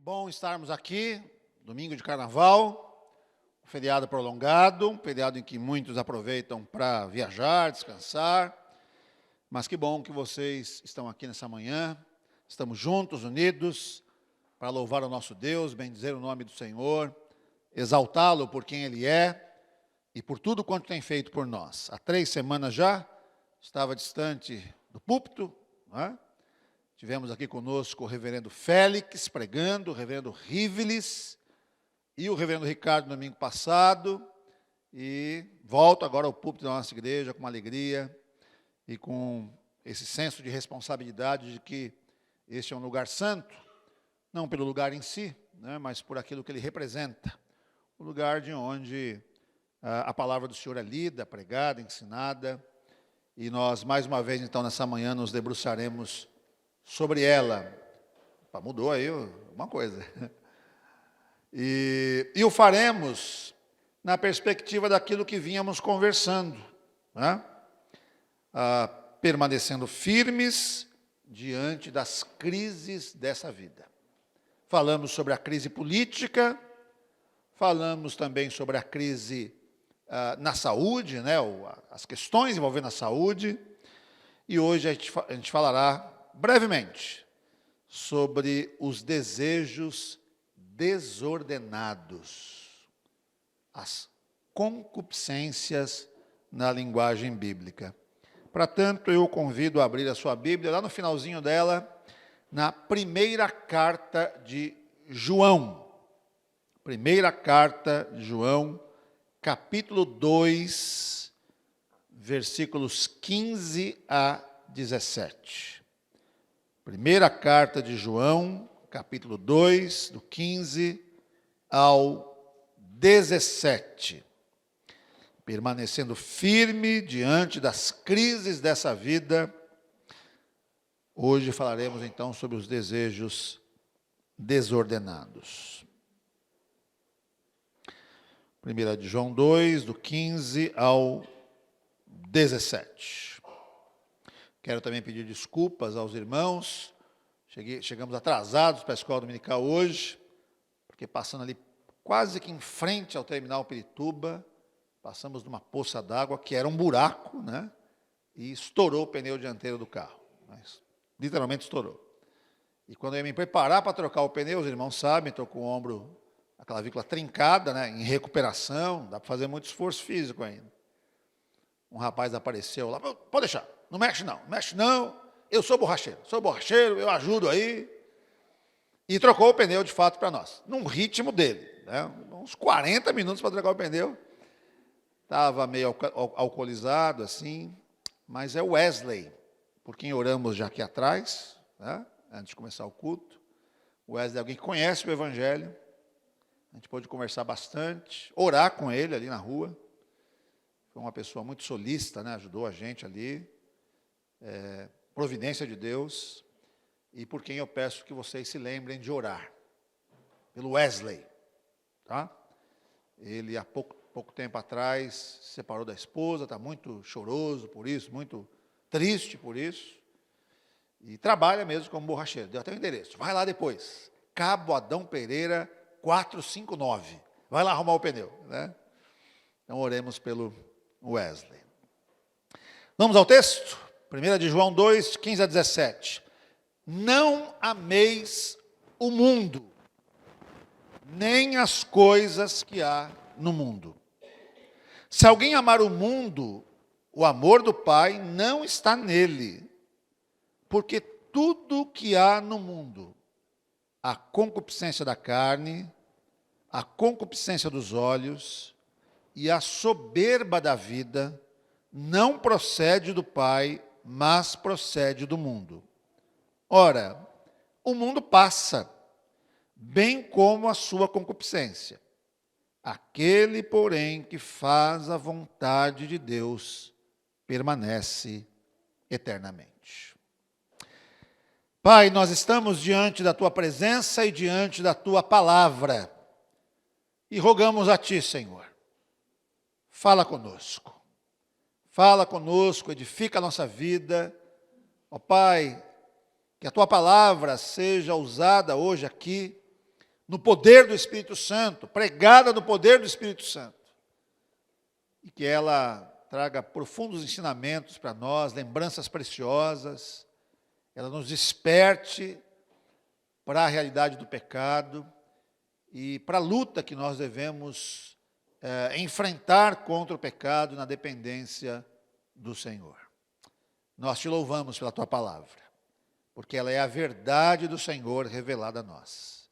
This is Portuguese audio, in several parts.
bom estarmos aqui, domingo de carnaval, um feriado prolongado, um feriado em que muitos aproveitam para viajar, descansar, mas que bom que vocês estão aqui nessa manhã, estamos juntos, unidos, para louvar o nosso Deus, bendizer o nome do Senhor, exaltá-lo por quem Ele é e por tudo quanto tem feito por nós. Há 3 semanas já, estava distante do púlpito, não é? Tivemos aqui conosco o reverendo Félix pregando, o reverendo Rivelis e o reverendo Ricardo no domingo passado. E volto agora ao púlpito da nossa igreja com uma alegria e com esse senso de responsabilidade de que este é um lugar santo, não pelo lugar em si, né, mas por aquilo que ele representa. O lugar de onde a palavra do Senhor é lida, pregada, ensinada. E nós, mais uma vez, então, nessa manhã, nos debruçaremos sobre ela. Mudou aí uma coisa. E o faremos na perspectiva daquilo que vínhamos conversando, né? Permanecendo firmes diante das crises dessa vida. Falamos sobre a crise política, falamos também sobre a crise na saúde, né? As questões envolvendo a saúde, e hoje a gente falará brevemente sobre os desejos desordenados, as concupiscências na linguagem bíblica. Para tanto, eu convido a abrir a sua Bíblia, lá no finalzinho dela, na primeira carta de João. Primeira carta de João, capítulo 2, versículos 15 a 17. Primeira carta de João, capítulo 2, do 15 ao 17. Permanecendo firme diante das crises dessa vida, hoje falaremos então sobre os desejos desordenados. 1 de João 2, do 15 ao 17. Quero também pedir desculpas aos irmãos. Chegamos atrasados para a escola dominical hoje, porque passando ali quase que em frente ao terminal Pirituba, passamos numa poça d'água que era um buraco, né? E estourou o pneu dianteiro do carro. Mas, literalmente estourou. E quando eu ia me preparar para trocar o pneu, os irmãos sabem, estou com o ombro, a clavícula trincada, né? Em recuperação, dá para fazer muito esforço físico ainda. Um rapaz apareceu lá, pode deixar. Não mexe não, eu sou borracheiro, eu ajudo aí. E trocou o pneu de fato para nós, num ritmo dele, né? Uns 40 minutos para trocar o pneu. Estava meio alcoolizado assim, mas é o Wesley, por quem oramos já aqui atrás, né? Antes de começar o culto. O Wesley é alguém que conhece o Evangelho, a gente pôde conversar bastante, orar com ele ali na rua. Foi uma pessoa muito solícita, né? Ajudou a gente ali. Providência de Deus, e por quem eu peço que vocês se lembrem de orar, pelo Wesley, tá? Ele há pouco tempo atrás se separou da esposa, está muito choroso por isso, muito triste por isso, e trabalha mesmo como borracheiro. Deu até o endereço, vai lá depois, Cabo Adão Pereira 459, vai lá arrumar o pneu, né? Então oremos pelo Wesley. Vamos ao texto? 1 de João 2, 15 a 17. Não ameis o mundo, nem as coisas que há no mundo. Se alguém amar o mundo, o amor do Pai não está nele. Porque tudo que há no mundo, a concupiscência da carne, a concupiscência dos olhos e a soberba da vida, não procede do Pai, mas procede do mundo. Ora, o mundo passa, bem como a sua concupiscência. Aquele, porém, que faz a vontade de Deus, permanece eternamente. Pai, nós estamos diante da Tua presença e diante da Tua palavra, e rogamos a Ti, Senhor, fala conosco. Fala conosco, edifica a nossa vida. Ó Pai, que a Tua palavra seja usada hoje aqui no poder do Espírito Santo, pregada no poder do Espírito Santo. E que ela traga profundos ensinamentos para nós, lembranças preciosas, ela nos desperte para a realidade do pecado e para a luta que nós devemos enfrentar contra o pecado na dependência do Senhor. Nós te louvamos pela tua palavra, porque ela é a verdade do Senhor revelada a nós.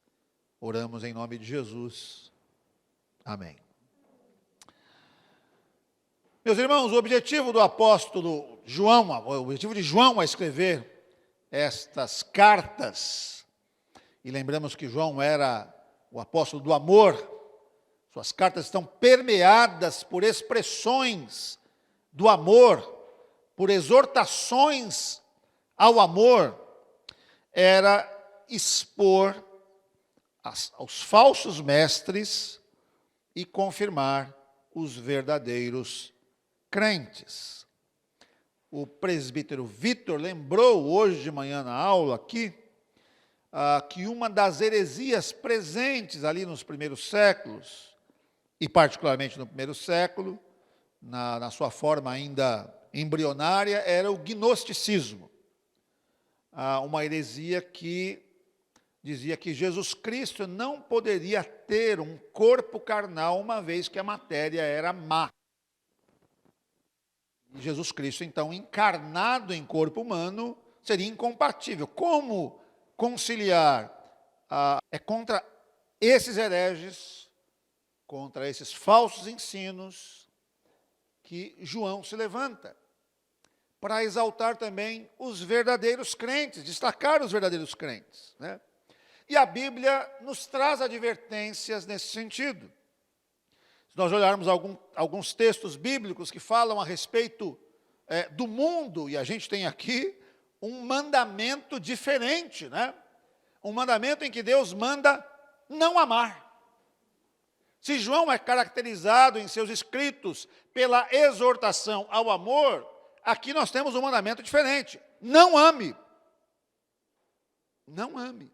Oramos em nome de Jesus. Amém. Meus irmãos, o objetivo do apóstolo João, o objetivo de João a escrever estas cartas, e lembramos que João era o apóstolo do amor, suas cartas estão permeadas por expressões do amor, por exortações ao amor, era expor aos falsos mestres e confirmar os verdadeiros crentes. O presbítero Vitor lembrou hoje de manhã na aula aqui, que uma das heresias presentes ali nos primeiros séculos, e particularmente no primeiro século, na sua forma ainda embrionária, era o gnosticismo. Uma heresia que dizia que Jesus Cristo não poderia ter um corpo carnal, uma vez que a matéria era má. E Jesus Cristo, então, encarnado em corpo humano, seria incompatível. Como conciliar? É contra esses hereges, contra esses falsos ensinos, que João se levanta, para exaltar também os verdadeiros crentes, destacar os verdadeiros crentes, né? E a Bíblia nos traz advertências nesse sentido. Se nós olharmos alguns textos bíblicos que falam a respeito do mundo, e a gente tem aqui um mandamento diferente, né? Um mandamento em que Deus manda não amar. Se João é caracterizado em seus escritos pela exortação ao amor, aqui nós temos um mandamento diferente: não ame. Não ame.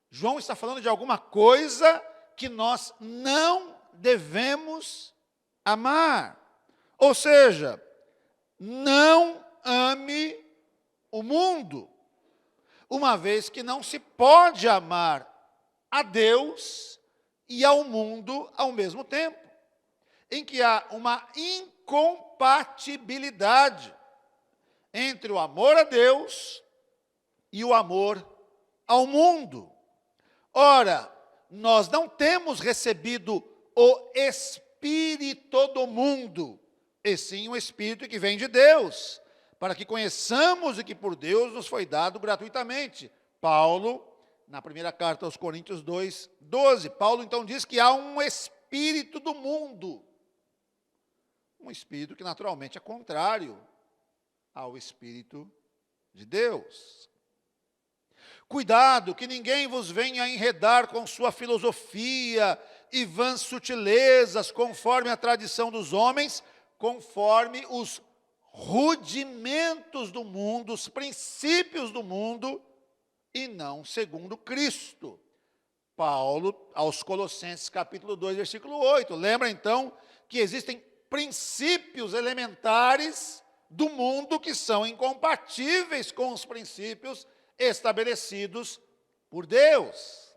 João está falando de alguma coisa que nós não devemos amar. Ou seja, não ame o mundo, uma vez que não se pode amar a Deus e ao mundo ao mesmo tempo, em que há uma incompatibilidade entre o amor a Deus e o amor ao mundo. Ora, nós não temos recebido o Espírito do mundo, e sim o Espírito que vem de Deus, para que conheçamos o que por Deus nos foi dado gratuitamente. Paulo, na primeira carta aos Coríntios 2:12, Paulo então diz que há um espírito do mundo, um espírito que naturalmente é contrário ao Espírito de Deus. Cuidado, que ninguém vos venha enredar com sua filosofia e vãs sutilezas, conforme a tradição dos homens, conforme os rudimentos do mundo, os princípios do mundo, e não segundo Cristo. Paulo, aos Colossenses, capítulo 2, versículo 8. Lembra, então, que existem princípios elementares do mundo que são incompatíveis com os princípios estabelecidos por Deus.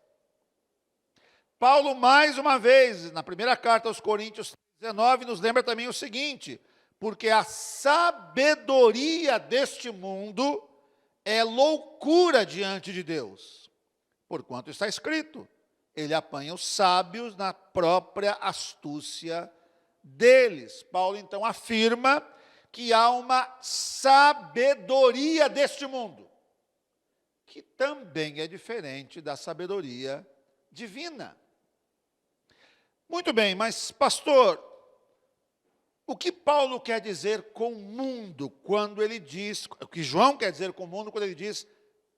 Paulo, mais uma vez, na primeira carta aos Coríntios 19, nos lembra também o seguinte: porque a sabedoria deste mundo é loucura diante de Deus, porquanto está escrito, ele apanha os sábios na própria astúcia deles. Paulo então afirma que há uma sabedoria deste mundo, que também é diferente da sabedoria divina. Muito bem, mas pastor, o que Paulo quer dizer com o mundo quando ele diz, o que João quer dizer com o mundo quando ele diz,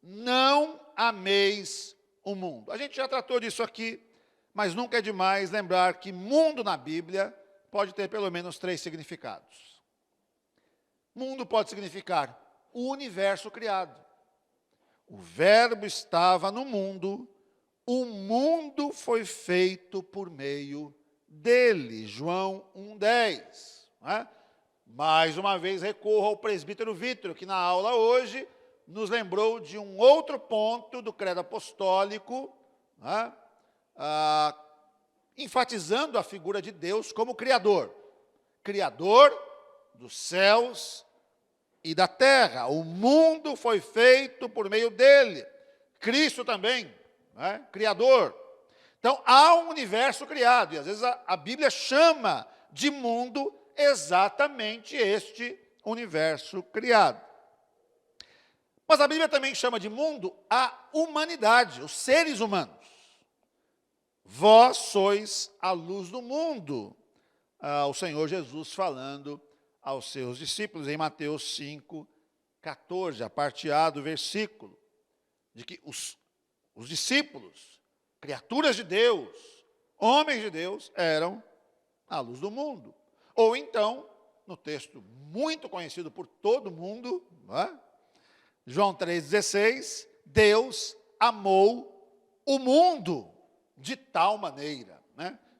não ameis o mundo? A gente já tratou disso aqui, mas nunca é demais lembrar que mundo na Bíblia pode ter pelo menos 3 significados. Mundo pode significar o universo criado. O verbo estava no mundo, o mundo foi feito por meio dele. João 1,10. Mais uma vez recorro ao presbítero Vítor, que na aula hoje nos lembrou de um outro ponto do credo apostólico, enfatizando a figura de Deus como Criador. Criador dos céus e da terra. O mundo foi feito por meio dele. Cristo também, Criador. Então, há um universo criado, e às vezes a Bíblia chama de mundo exatamente este universo criado. Mas a Bíblia também chama de mundo a humanidade, os seres humanos. Vós sois a luz do mundo. O Senhor Jesus falando aos seus discípulos em Mateus 5,14, a parte A do versículo, de que os discípulos, criaturas de Deus, homens de Deus, eram a luz do mundo. Ou então, no texto muito conhecido por todo mundo, João 3,16, Deus amou o mundo de tal maneira.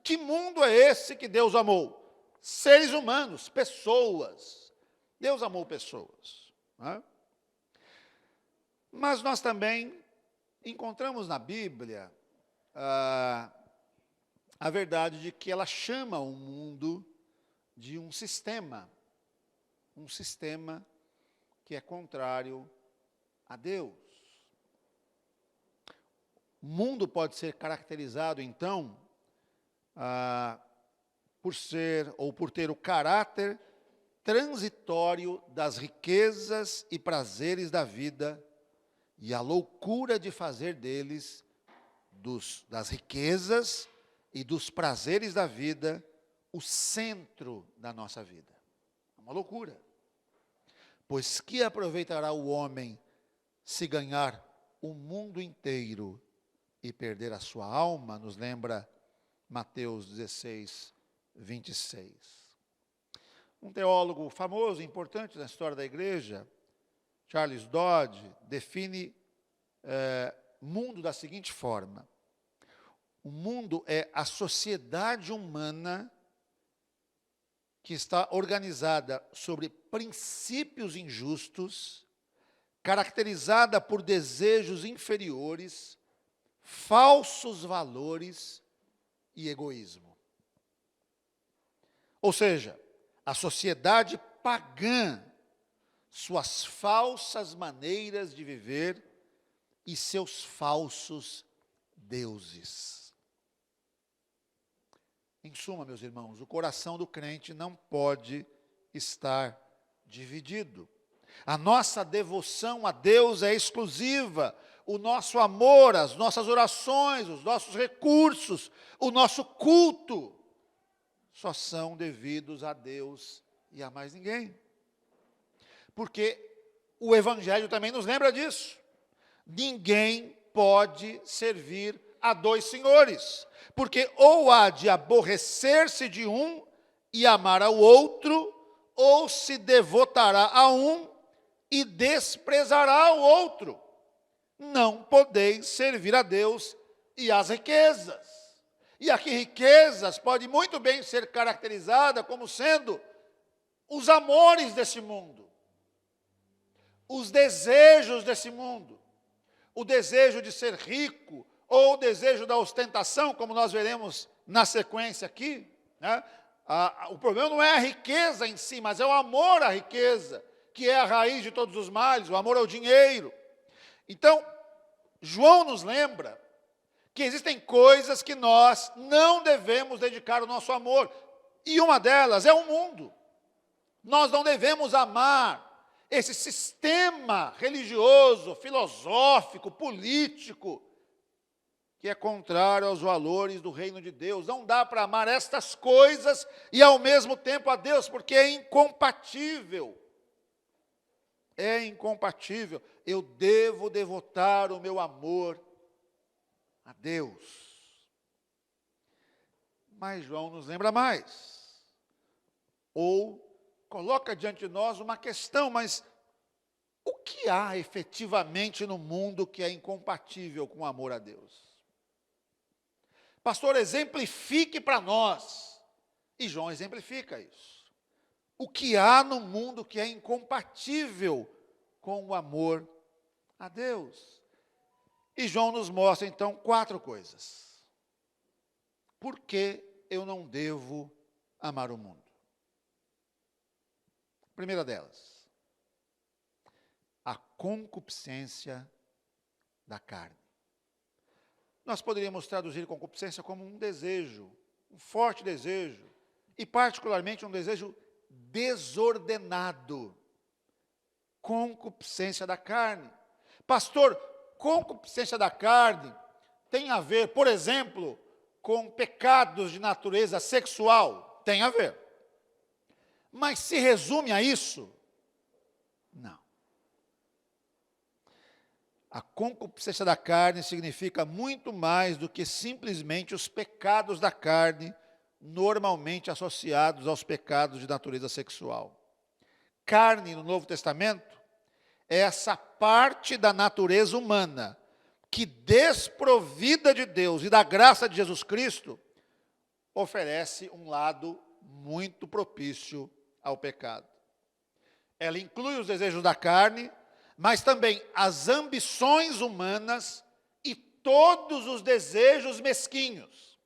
Que mundo é esse que Deus amou? Seres humanos, pessoas. Deus amou pessoas. Mas nós também encontramos na Bíblia a verdade de que ela chama o mundo de um sistema que é contrário a Deus. O mundo pode ser caracterizado, então, por ter o caráter transitório das riquezas e prazeres da vida e a loucura de fazer deles, das riquezas e dos prazeres da vida, o centro da nossa vida. É uma loucura. Pois que aproveitará o homem se ganhar o mundo inteiro e perder a sua alma? Nos lembra Mateus 16,26. Um teólogo famoso, importante na história da igreja, Charles Dodd, define mundo da seguinte forma: o mundo é a sociedade humana que está organizada sobre princípios injustos, caracterizada por desejos inferiores, falsos valores e egoísmo. Ou seja, a sociedade pagã, suas falsas maneiras de viver e seus falsos deuses. Em suma, meus irmãos, o coração do crente não pode estar dividido. A nossa devoção a Deus é exclusiva. O nosso amor, as nossas orações, os nossos recursos, o nosso culto, só são devidos a Deus e a mais ninguém. Porque o Evangelho também nos lembra disso. Ninguém pode servir a dois senhores, porque ou há de aborrecer-se de um e amar ao outro, ou se devotará a um e desprezará o outro. Não podeis servir a Deus e às riquezas. E aqui riquezas pode muito bem ser caracterizada como sendo os amores desse mundo, os desejos desse mundo, o desejo de ser rico, ou o desejo da ostentação, como nós veremos na sequência aqui. O problema não é a riqueza em si, mas é o amor à riqueza, que é a raiz de todos os males, o amor ao dinheiro. Então, João nos lembra que existem coisas que nós não devemos dedicar o nosso amor, e uma delas é o mundo. Nós não devemos amar esse sistema religioso, filosófico, político, que é contrário aos valores do reino de Deus. Não dá para amar estas coisas e ao mesmo tempo a Deus, porque é incompatível. É incompatível. Eu devo devotar o meu amor a Deus. Mas João nos lembra mais. Ou coloca diante de nós uma questão, mas o que há efetivamente no mundo que é incompatível com o amor a Deus? Pastor, exemplifique para nós. E João exemplifica isso. O que há no mundo que é incompatível com o amor a Deus. E João nos mostra, então, 4 coisas. Por que eu não devo amar o mundo? Primeira delas, a concupiscência da carne. Nós poderíamos traduzir concupiscência como um desejo, um forte desejo, e particularmente um desejo desordenado. Concupiscência da carne. Pastor, concupiscência da carne tem a ver, por exemplo, com pecados de natureza sexual? Tem a ver. Mas se resume a isso? Não. A concupiscência da carne significa muito mais do que simplesmente os pecados da carne, normalmente associados aos pecados de natureza sexual. Carne, no Novo Testamento, é essa parte da natureza humana que, desprovida de Deus e da graça de Jesus Cristo, oferece um lado muito propício ao pecado. Ela inclui os desejos da carne, mas também as ambições humanas e todos os desejos mesquinhos.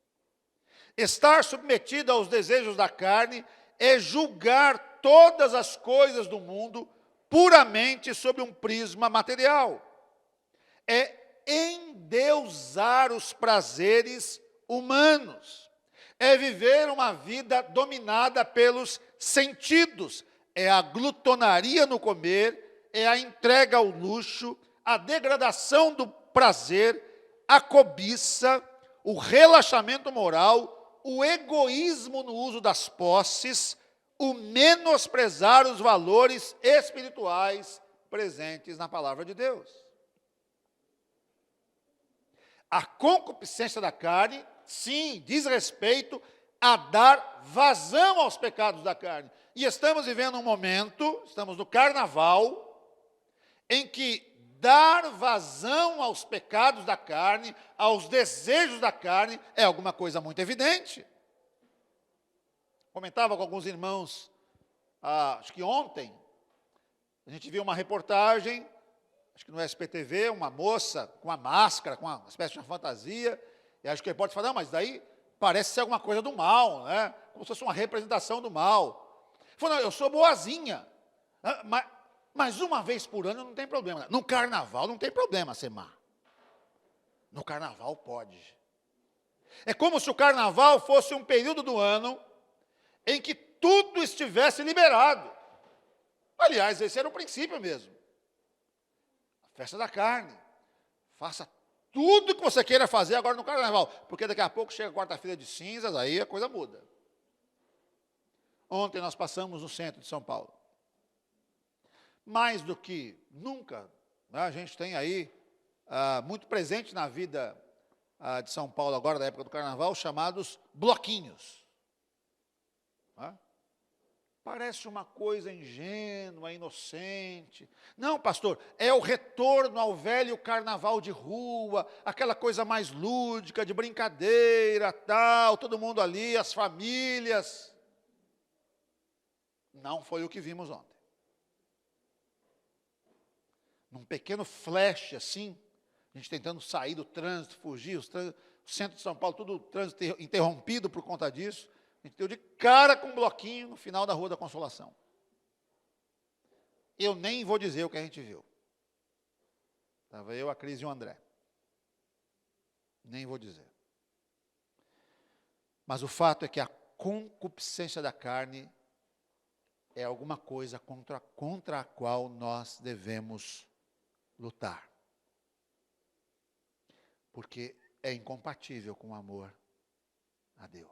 Estar submetido aos desejos da carne é julgar todas as coisas do mundo puramente sob um prisma material. É endeusar os prazeres humanos. É viver uma vida dominada pelos sentidos. É a glutonaria no comer, é a entrega ao luxo, a degradação do prazer, a cobiça, o relaxamento moral, o egoísmo no uso das posses, o menosprezar os valores espirituais presentes na palavra de Deus. A concupiscência da carne, sim, diz respeito a dar vazão aos pecados da carne. E estamos vivendo um momento, estamos no carnaval, em que dar vazão aos pecados da carne, aos desejos da carne, é alguma coisa muito evidente. Comentava com alguns irmãos, acho que ontem, a gente viu uma reportagem, acho que no SPTV, uma moça com uma máscara, com uma espécie de uma fantasia, e acho que o repórter falou, não, mas daí parece ser alguma coisa do mal, né? Como se fosse uma representação do mal. Falou, não, eu sou boazinha, mas uma vez por ano não tem problema. No carnaval não tem problema ser má. No carnaval pode. É como se o carnaval fosse um período do ano em que tudo estivesse liberado. Aliás, esse era o princípio mesmo. A festa da carne. Faça tudo que você queira fazer agora no carnaval, porque daqui a pouco chega a quarta-feira de cinzas, aí a coisa muda. Ontem nós passamos no centro de São Paulo. Mais do que nunca, né, a gente tem aí, muito presente na vida de São Paulo agora, da época do carnaval, chamados bloquinhos. Né? Parece uma coisa ingênua, inocente. Não, pastor, é o retorno ao velho carnaval de rua, aquela coisa mais lúdica, de brincadeira, tal, todo mundo ali, as famílias. Não foi o que vimos ontem. Num pequeno flash assim, a gente tentando sair do trânsito, fugir, o centro de São Paulo, tudo o trânsito interrompido por conta disso. A gente deu de cara com um bloquinho no final da Rua da Consolação. Eu nem vou dizer o que a gente viu. Estava eu, a Cris e o André. Nem vou dizer. Mas o fato é que a concupiscência da carne é alguma coisa contra a qual nós devemos lutar. Porque é incompatível com o amor a Deus.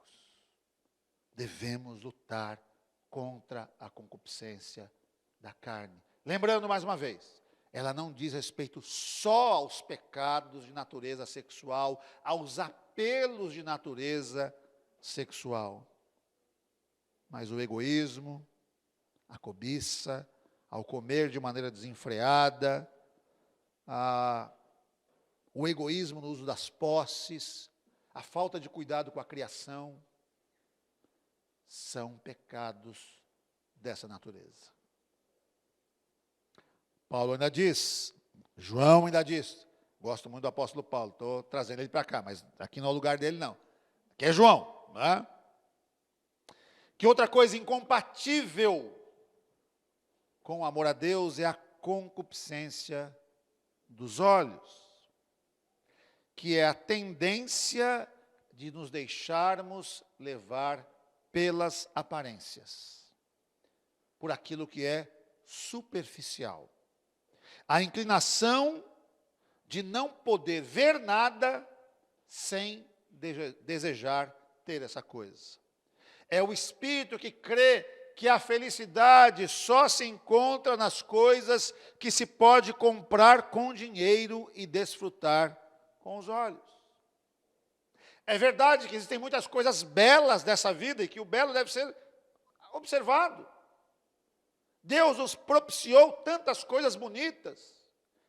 Devemos lutar contra a concupiscência da carne. Lembrando mais uma vez, ela não diz respeito só aos pecados de natureza sexual, aos apelos de natureza sexual, mas o egoísmo, a cobiça, ao comer de maneira desenfreada, o egoísmo no uso das posses, a falta de cuidado com a criação, são pecados dessa natureza. Paulo ainda diz, João ainda diz, gosto muito do apóstolo Paulo, estou trazendo ele para cá, mas aqui não é o lugar dele não. Aqui é João, né? Que outra coisa incompatível com o amor a Deus é a concupiscência dos olhos, que é a tendência de nos deixarmos levar pelas aparências, por aquilo que é superficial. A inclinação de não poder ver nada sem desejar ter essa coisa. É o espírito que crê que a felicidade só se encontra nas coisas que se pode comprar com dinheiro e desfrutar com os olhos. É verdade que existem muitas coisas belas dessa vida e que o belo deve ser observado. Deus nos propiciou tantas coisas bonitas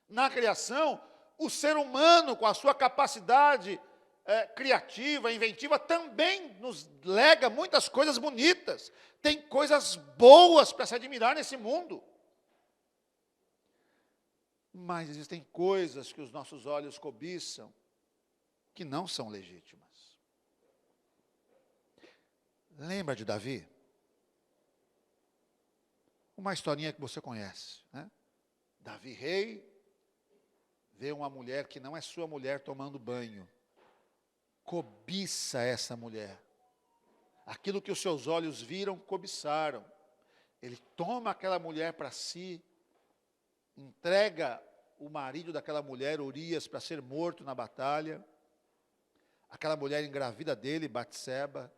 na criação. O ser humano, com a sua capacidade criativa, inventiva, também nos lega muitas coisas bonitas. Tem coisas boas para se admirar nesse mundo. Mas existem coisas que os nossos olhos cobiçam que não são legítimas. Lembra de Davi? Uma historinha que você conhece, né? Davi rei, vê uma mulher que não é sua mulher tomando banho. Cobiça essa mulher. Aquilo que os seus olhos viram, cobiçaram. Ele toma aquela mulher para si, entrega o marido daquela mulher, Urias, para ser morto na batalha. Aquela mulher engravida dele, Batseba.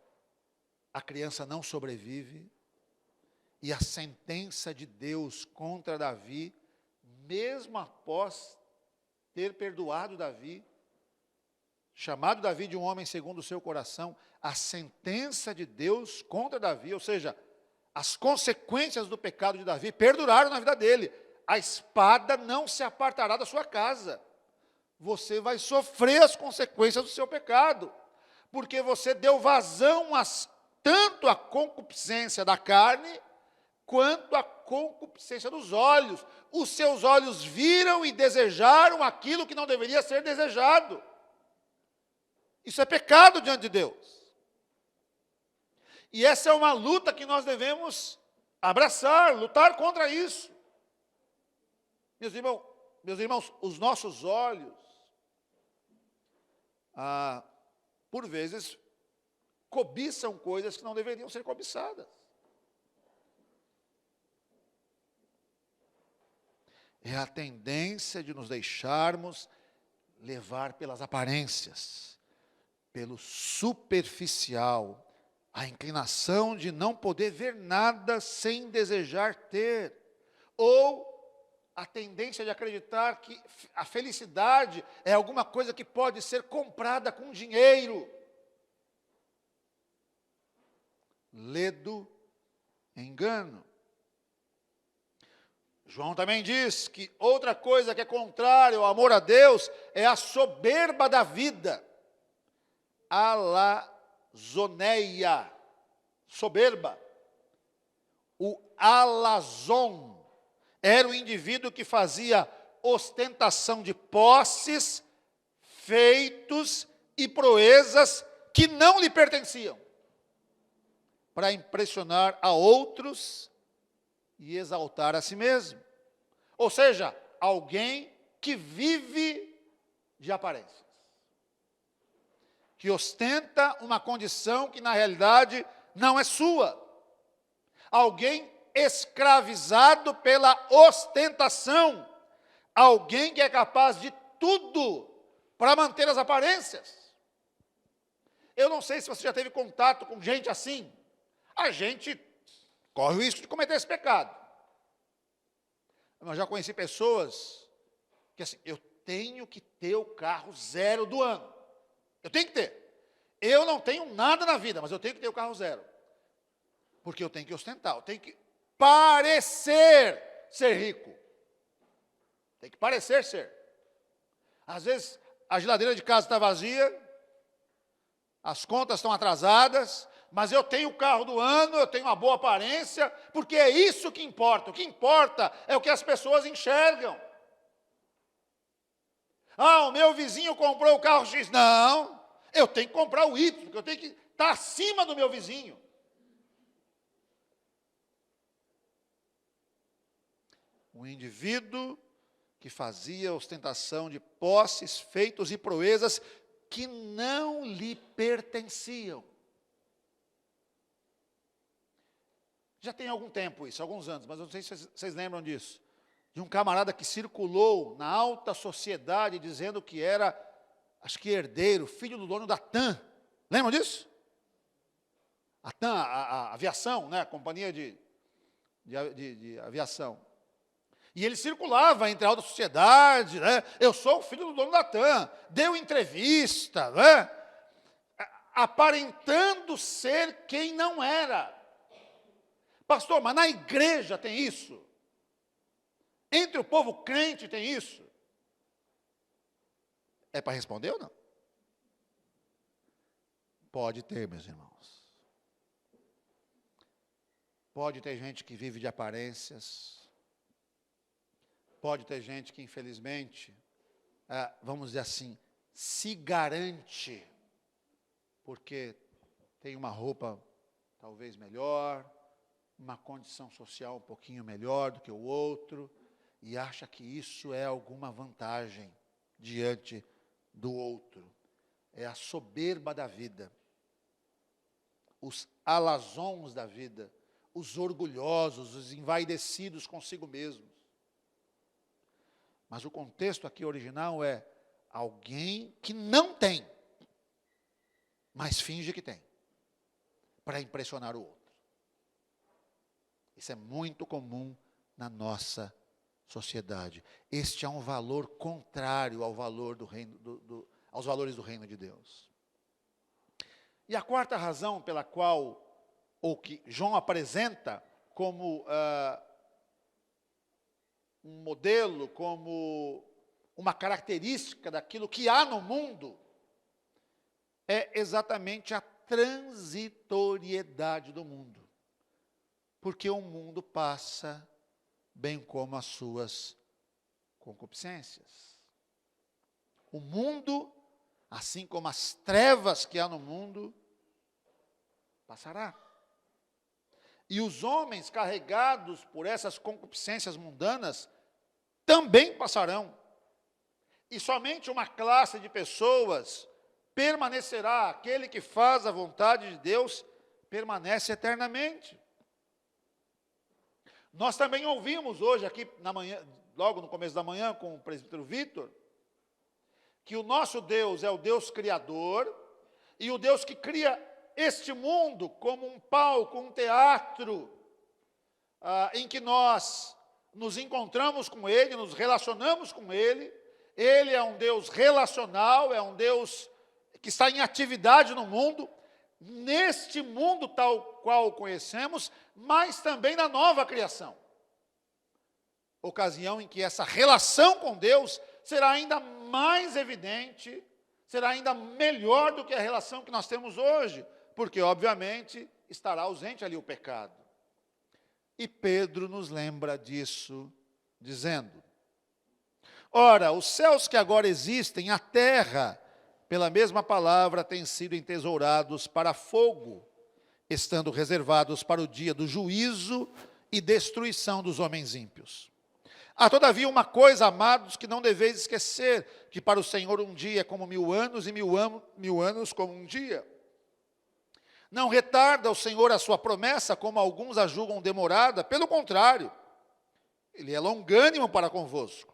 A criança não sobrevive. E a sentença de Deus contra Davi, mesmo após ter perdoado Davi, chamado Davi de um homem segundo o seu coração, a sentença de Deus contra Davi, ou seja, as consequências do pecado de Davi perduraram na vida dele. A espada não se apartará da sua casa. Você vai sofrer as consequências do seu pecado, porque você deu vazão tanto à concupiscência da carne, quanto à concupiscência dos olhos. Os seus olhos viram e desejaram aquilo que não deveria ser desejado. Isso é pecado diante de Deus. E essa é uma luta que nós devemos abraçar, lutar contra isso. Meus irmãos, os nossos olhos, por vezes, cobiçam coisas que não deveriam ser cobiçadas. É a tendência de nos deixarmos levar pelas aparências, pelo superficial, a inclinação de não poder ver nada sem desejar ter, ou a tendência de acreditar que a felicidade é alguma coisa que pode ser comprada com dinheiro. Ledo engano. João também diz que outra coisa que é contrária ao amor a Deus é a soberba da vida. Alazoneia, soberba. O alazon era o indivíduo que fazia ostentação de posses, feitos e proezas que não lhe pertenciam, para impressionar a outros e exaltar a si mesmo. Ou seja, alguém que vive de aparências, que ostenta uma condição que na realidade não é sua. Alguém escravizado pela ostentação, alguém que é capaz de tudo para manter as aparências. Eu não sei se você já teve contato com gente assim. A gente corre o risco de cometer esse pecado. Eu já conheci pessoas que assim, eu tenho que ter o carro zero do ano. Eu tenho que ter. Eu não tenho nada na vida, mas eu tenho que ter o carro zero. Porque eu tenho que ostentar, eu tenho que parecer ser rico. Tem que parecer ser. Às vezes, a geladeira de casa está vazia, as contas estão atrasadas, mas eu tenho o carro do ano, eu tenho uma boa aparência, porque é isso que importa. O que importa é o que as pessoas enxergam. Ah, o meu vizinho comprou o carro X. Não, eu tenho que comprar o Y, porque eu tenho que estar acima do meu vizinho. Um indivíduo que fazia ostentação de posses, feitos e proezas que não lhe pertenciam. Já tem algum tempo isso, alguns anos, mas eu não sei se vocês lembram disso. De um camarada que circulou na alta sociedade dizendo que era, acho que herdeiro, filho do dono da TAM. Lembram disso? A TAM, a aviação, né? A companhia de aviação. E ele circulava entre a alta sociedade, né? Eu sou o filho do dono da TAM. Deu entrevista, né? Aparentando ser quem não era. Pastor, mas na igreja tem isso? Entre o povo crente tem isso? É para responder ou não? Pode ter, meus irmãos. Pode ter gente que vive de aparências. Pode ter gente que, infelizmente, vamos dizer assim, se garante, porque tem uma roupa talvez melhor, uma condição social um pouquinho melhor do que o outro, e acha que isso é alguma vantagem diante do outro. É a soberba da vida, os alazons da vida, os orgulhosos, os envaidecidos consigo mesmos. Mas o contexto aqui original é alguém que não tem, mas finge que tem, para impressionar o outro. Isso é muito comum na nossa sociedade. Este é um valor contrário ao valor do reino, aos valores do reino de Deus. E a quarta razão pela qual, ou que João apresenta como um modelo, como uma característica daquilo que há no mundo, é exatamente a transitoriedade do mundo. Porque o mundo passa, bem como as suas concupiscências. O mundo, assim como as trevas que há no mundo, passará. E os homens carregados por essas concupiscências mundanas também passarão. E somente uma classe de pessoas permanecerá. Aquele que faz a vontade de Deus permanece eternamente. Nós também ouvimos hoje aqui na manhã, logo no começo da manhã, com o presbítero Vitor, que o nosso Deus é o Deus criador, e o Deus que cria este mundo como um palco, um teatro, em que nós nos encontramos com Ele, nos relacionamos com Ele. Ele é um Deus relacional, é um Deus que está em atividade no mundo, neste mundo tal qual o conhecemos, mas também na nova criação. Ocasião em que essa relação com Deus será ainda mais evidente, será ainda melhor do que a relação que nós temos hoje, porque, obviamente, estará ausente ali o pecado. E Pedro nos lembra disso, dizendo: ora, os céus que agora existem, a terra, pela mesma palavra, têm sido entesourados para fogo, estando reservados para o dia do juízo e destruição dos homens ímpios. Há, todavia, uma coisa, amados, que não deveis esquecer, que para o Senhor um dia é como 1000 anos, e mil anos como um dia. Não retarda o Senhor a sua promessa, como alguns a julgam demorada, pelo contrário, Ele é longânimo para convosco,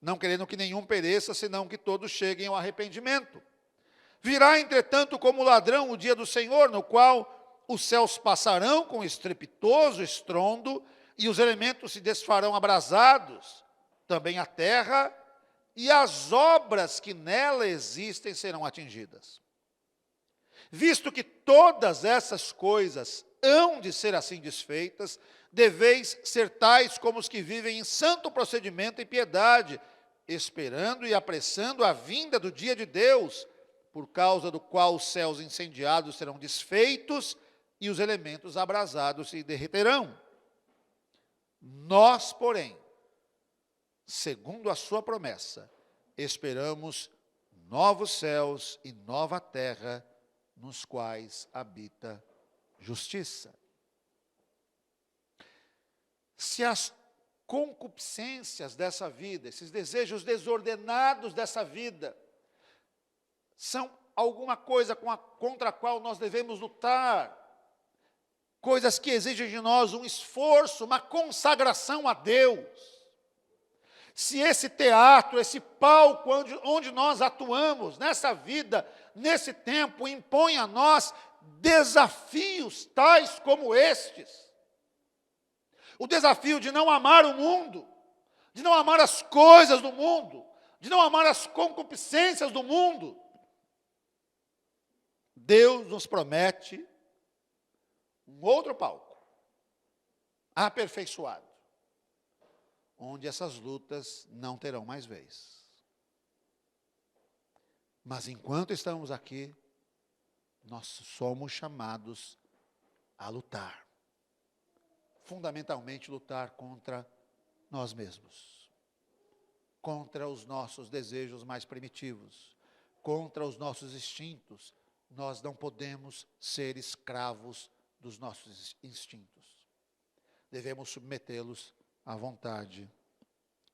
não querendo que nenhum pereça, senão que todos cheguem ao arrependimento. Virá, entretanto, como ladrão o dia do Senhor, no qual os céus passarão com estrepitoso estrondo, e os elementos se desfarão abrasados, também a terra, e as obras que nela existem serão atingidas. Visto que todas essas coisas hão de ser assim desfeitas, deveis ser tais como os que vivem em santo procedimento e piedade, esperando e apressando a vinda do dia de Deus, por causa do qual os céus incendiados serão desfeitos e os elementos abrasados se derreterão. Nós, porém, segundo a sua promessa, esperamos novos céus e nova terra, nos quais habita justiça. Se as concupiscências dessa vida, esses desejos desordenados dessa vida, são alguma coisa contra a qual nós devemos lutar, coisas que exigem de nós um esforço, uma consagração a Deus. Se esse teatro, esse palco onde nós atuamos, nessa vida, nesse tempo, impõe a nós desafios tais como estes, o desafio de não amar o mundo, de não amar as coisas do mundo, de não amar as concupiscências do mundo, Deus nos promete um outro palco, aperfeiçoado, onde essas lutas não terão mais vez. Mas enquanto estamos aqui, nós somos chamados a lutar. Fundamentalmente lutar contra nós mesmos, contra os nossos desejos mais primitivos, contra os nossos instintos. Nós não podemos ser escravos dos nossos instintos. Devemos submetê-los à vontade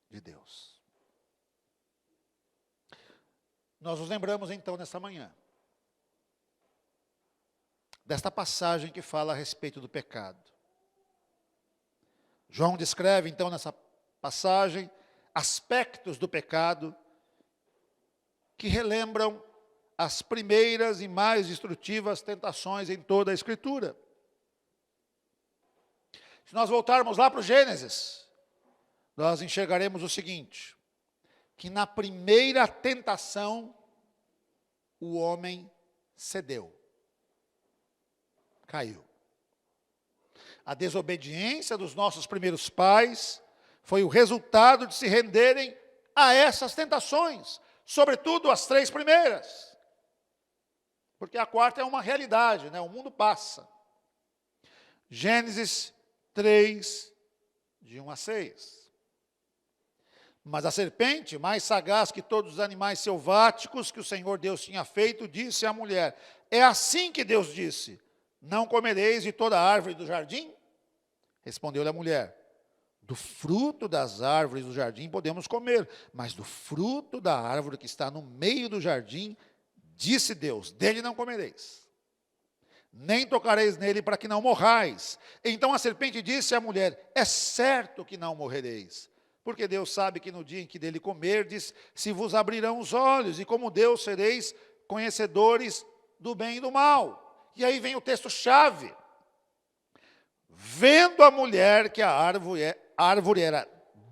de Deus. Nós nos lembramos então nessa manhã desta passagem que fala a respeito do pecado. João descreve então nessa passagem aspectos do pecado que relembram as primeiras e mais destrutivas tentações em toda a Escritura. Se nós voltarmos lá para o Gênesis, nós enxergaremos o seguinte, que na primeira tentação, o homem cedeu, caiu. A desobediência dos nossos primeiros pais foi o resultado de se renderem a essas tentações, sobretudo as 3 primeiras. Porque a quarta é uma realidade, né? O mundo passa. Gênesis 3, de 1 a 6. Mas a serpente, mais sagaz que todos os animais selváticos que o Senhor Deus tinha feito, disse à mulher: é assim que Deus disse, não comereis de toda árvore do jardim? Respondeu-lhe a mulher: do fruto das árvores do jardim podemos comer, mas do fruto da árvore que está no meio do jardim, disse Deus, dele não comereis, nem tocareis nele para que não morrais. Então a serpente disse à mulher: é certo que não morrereis, porque Deus sabe que no dia em que dele comerdes, se vos abrirão os olhos, e como Deus sereis conhecedores do bem e do mal. E aí vem o texto-chave. Vendo a mulher que a árvore era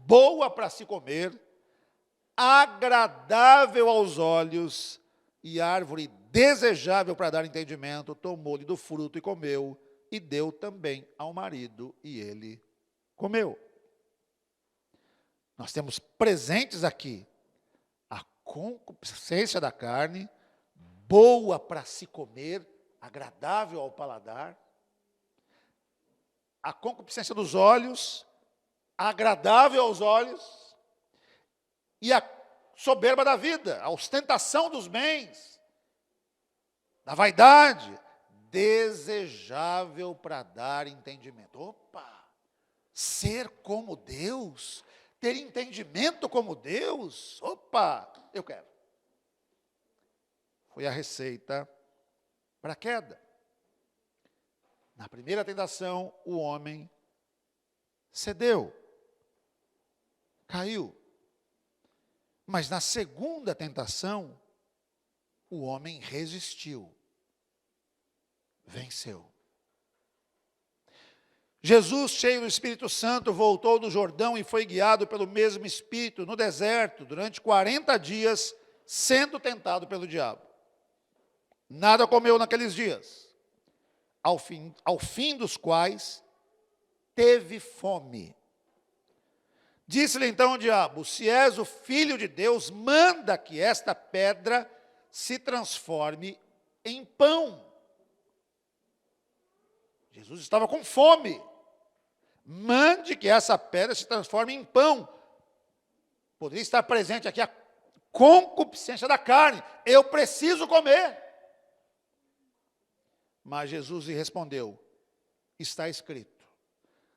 boa para se comer, agradável aos olhos, e árvore desejável para dar entendimento, tomou-lhe do fruto e comeu, e deu também ao marido, e ele comeu. Nós temos presentes aqui a concupiscência da carne, boa para se comer, agradável ao paladar, a concupiscência dos olhos, agradável aos olhos, e a soberba da vida, a ostentação dos bens, da vaidade, desejável para dar entendimento. Opa! Ser como Deus, ter entendimento como Deus, opa, eu quero. Foi a receita para a queda. Na primeira tentação, o homem cedeu, caiu. Mas na segunda tentação, o homem resistiu, venceu. Jesus, cheio do Espírito Santo, voltou do Jordão e foi guiado pelo mesmo Espírito no deserto, durante 40 dias, sendo tentado pelo diabo. Nada comeu naqueles dias, ao fim dos quais teve fome. Disse-lhe então o diabo: se és o Filho de Deus, manda que esta pedra se transforme em pão. Jesus estava com fome. Mande que essa pedra se transforme em pão. Poderia estar presente aqui a concupiscência da carne. Eu preciso comer. Mas Jesus lhe respondeu: está escrito,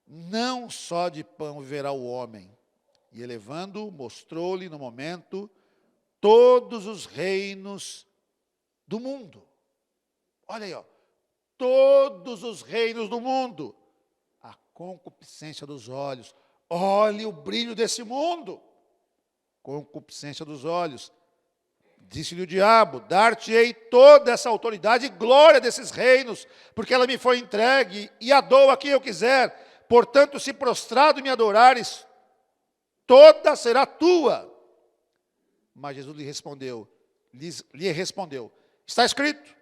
não só de pão viverá o homem. E elevando, mostrou-lhe no momento todos os reinos do mundo. Olha aí, ó. Todos os reinos do mundo. A concupiscência dos olhos. Olhe o brilho desse mundo. Concupiscência dos olhos. Disse-lhe o diabo: dar-te-ei toda essa autoridade e glória desses reinos, porque ela me foi entregue e a dou a quem eu quiser. Portanto, se prostrado me adorares, toda será tua. Mas Jesus lhe respondeu, está escrito,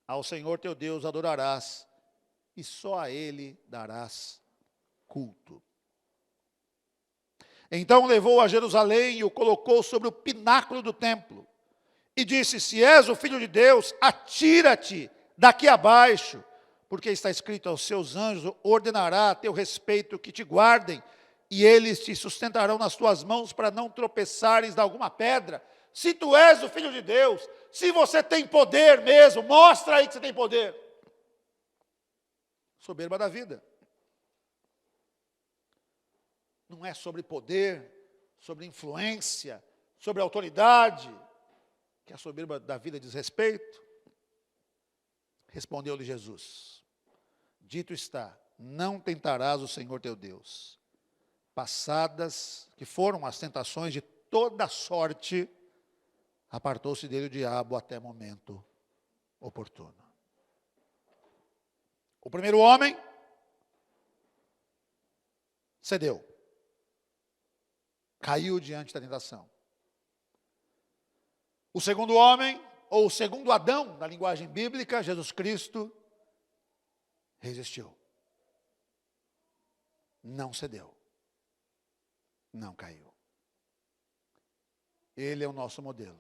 ao Senhor teu Deus adorarás, e só a Ele darás culto. Então levou a Jerusalém e o colocou sobre o pináculo do templo, e disse: se és o Filho de Deus, atira-te daqui abaixo, porque está escrito: aos seus anjos ordenará a teu respeito que te guardem, e eles te sustentarão nas tuas mãos para não tropeçares de alguma pedra. Se tu és o Filho de Deus, se você tem poder mesmo, mostra aí que você tem poder. Soberba da vida. Não é sobre poder, sobre influência, sobre autoridade, que a soberba da vida diz respeito. Respondeu-lhe Jesus: dito está, não tentarás o Senhor teu Deus. Passadas, que foram as tentações de toda sorte, apartou-se dele o diabo até momento oportuno. O primeiro homem cedeu, caiu diante da tentação. O segundo homem, ou o segundo Adão, na linguagem bíblica, Jesus Cristo, resistiu. Não cedeu. Não caiu. Ele é o nosso modelo.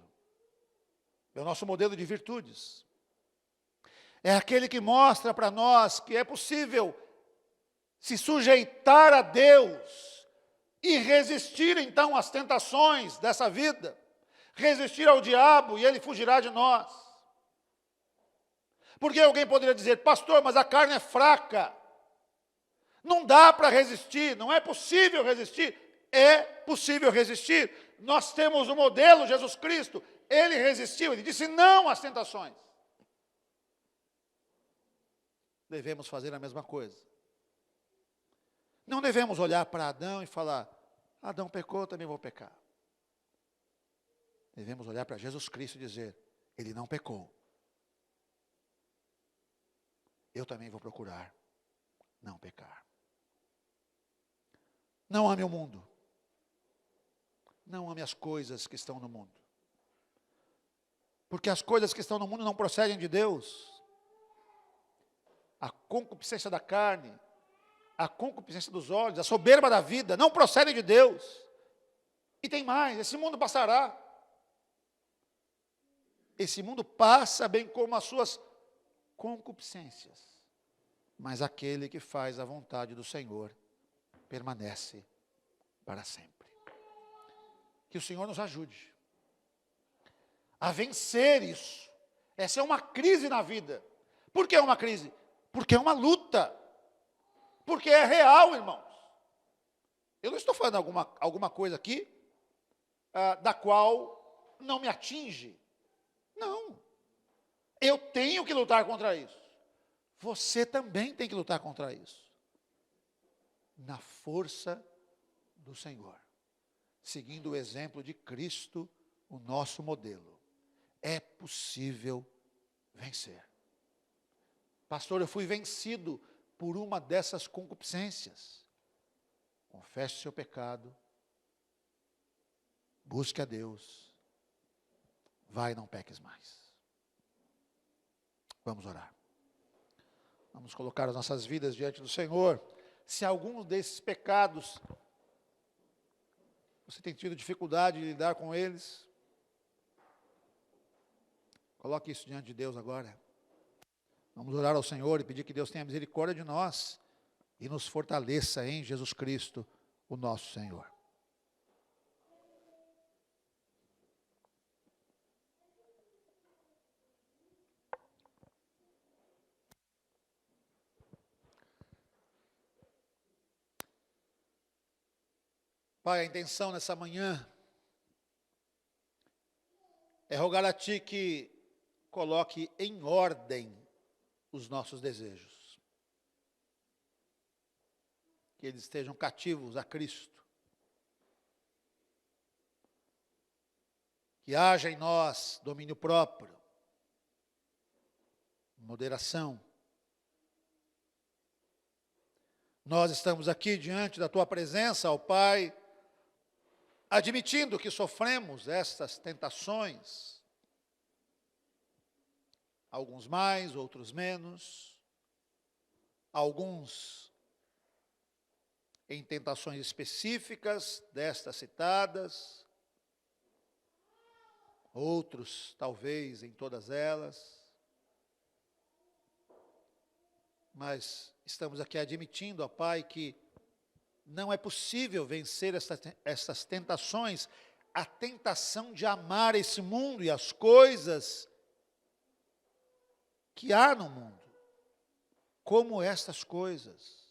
É o nosso modelo de virtudes. É aquele que mostra para nós que é possível se sujeitar a Deus e resistir então às tentações dessa vida. Resistir ao diabo e ele fugirá de nós. Porque alguém poderia dizer: pastor, mas a carne é fraca. Não dá para resistir, não é possível resistir. É possível resistir. Nós temos o modelo Jesus Cristo. Ele resistiu, ele disse não às tentações. Devemos fazer a mesma coisa. Não devemos olhar para Adão e falar: Adão pecou, também vou pecar. Devemos olhar para Jesus Cristo e dizer: ele não pecou. Eu também vou procurar não pecar. Não ame o mundo. Não ame as coisas que estão no mundo. Porque as coisas que estão no mundo não procedem de Deus. A concupiscência da carne, a concupiscência dos olhos, a soberba da vida, não procedem de Deus. E tem mais, esse mundo passará. Esse mundo passa, bem como as suas concupiscências. Mas aquele que faz a vontade do Senhor permanece para sempre. Que o Senhor nos ajude a vencer isso. Essa é uma crise na vida. Por que é uma crise? Porque é uma luta. Porque é real, irmãos. Eu não estou falando alguma coisa aqui da qual não me atinge. Não. Eu tenho que lutar contra isso. Você também tem que lutar contra isso. Na força do Senhor. Seguindo o exemplo de Cristo, o nosso modelo. É possível vencer. Pastor, eu fui vencido por uma dessas concupiscências. Confesse o seu pecado. Busque a Deus. Vai, não peques mais. Vamos orar. Vamos colocar as nossas vidas diante do Senhor. Se algum desses pecados você tem tido dificuldade de lidar com eles, Coloque isso diante de Deus agora. Vamos orar ao Senhor e pedir que Deus tenha misericórdia de nós e nos fortaleça em Jesus Cristo, o nosso Senhor. Pai, a intenção nessa manhã é rogar a Ti que coloque em ordem os nossos desejos. Que eles estejam cativos a Cristo. Que haja em nós domínio próprio, moderação. Nós estamos aqui diante da Tua presença, ó Pai, admitindo que sofremos estas tentações, alguns mais, outros menos, alguns em tentações específicas destas citadas, outros talvez em todas elas, mas estamos aqui admitindo, ó Pai, que não é possível vencer estas tentações, a tentação de amar esse mundo e as coisas que há no mundo, como estas coisas.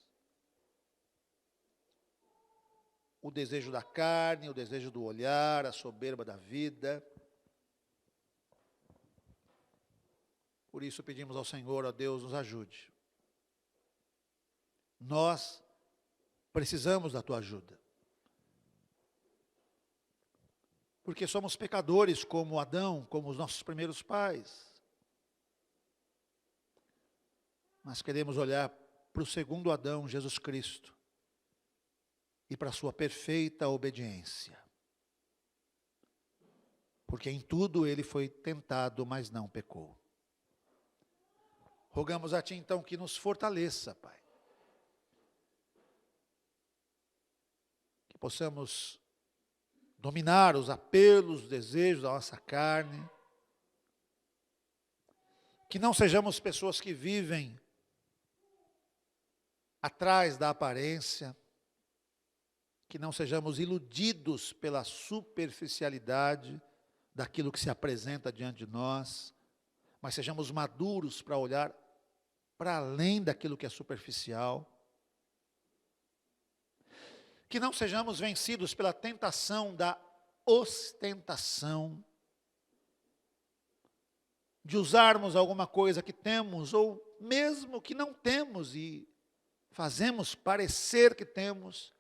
O desejo da carne, o desejo do olhar, a soberba da vida. Por isso pedimos ao Senhor, ó Deus, nos ajude. Nós precisamos da Tua ajuda. Porque somos pecadores como Adão, como os nossos primeiros pais. Mas queremos olhar para o segundo Adão, Jesus Cristo, e para a sua perfeita obediência. Porque em tudo ele foi tentado, mas não pecou. Rogamos a Ti então que nos fortaleça, Pai. Que possamos dominar os apelos, os desejos da nossa carne. Que não sejamos pessoas que vivem atrás da aparência. Que não sejamos iludidos pela superficialidade daquilo que se apresenta diante de nós, mas sejamos maduros para olhar para além daquilo que é superficial. Que não sejamos vencidos pela tentação da ostentação, de usarmos alguma coisa que temos, ou mesmo que não temos, e fazemos parecer que temos,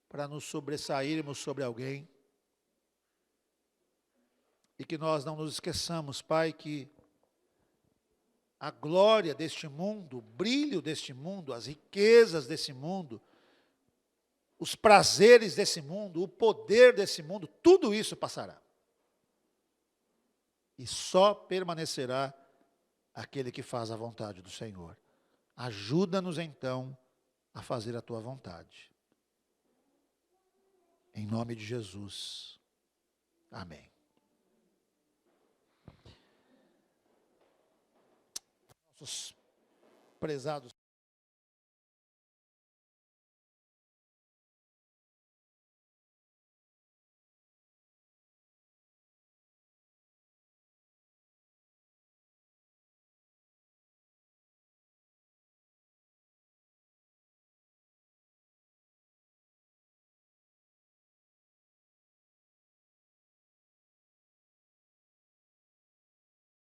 para nos sobressairmos sobre alguém. E que nós não nos esqueçamos, Pai, que a glória deste mundo, o brilho deste mundo, as riquezas desse mundo, os prazeres desse mundo, o poder desse mundo, tudo isso passará. E só permanecerá aquele que faz a vontade do Senhor. Ajuda-nos então a fazer a Tua vontade. Em nome de Jesus. Amém. Nossos prezados